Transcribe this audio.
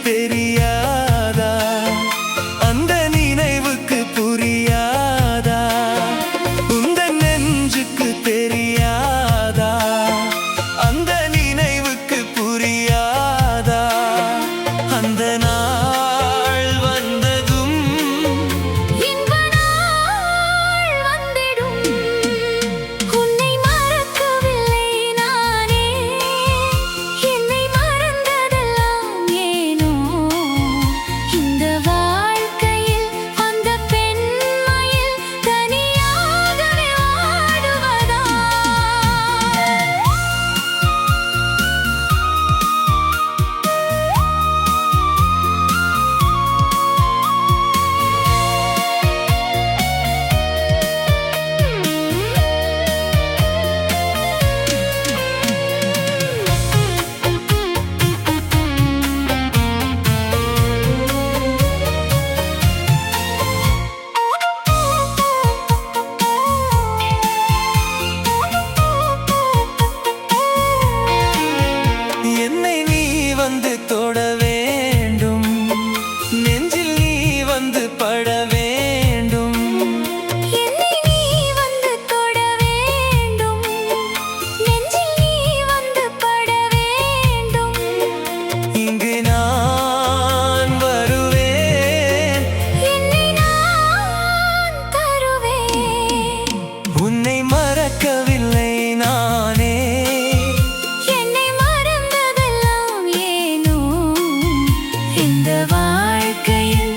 தெரியாதா? அந்த நினைவுக்கு புரியாதா? உந்தன் நெஞ்சுக்கு தெரியாதா? அந்த நினைவுக்கு புரியாதா? அந்த நாள் வந்ததும் இன்ப நாள் வந்திடும். உன்னை மறக்கவில்லை நானே. என்னை மறந்ததெல்லாம் ஏனோ? இந்த வாழ்க்கையில் அந்த பெண்மையில் தனியாகவே வாடுவதா? என்னை நீ வந்து தொட வேண்டும், நெஞ்சில் நீ வந்து பட வேண்டும். என்னை நீ வந்து தொட வேண்டும். நெஞ்சில் நீ வந்து பட வேண்டும். இங்கு நான் வருவேன், என்னை நான் தருவேன். உன்னை மறக்கவில்லை நானே. என்னை மறந்ததெல்லாம் ஏனோ? இந்த வாழ்க்கையில்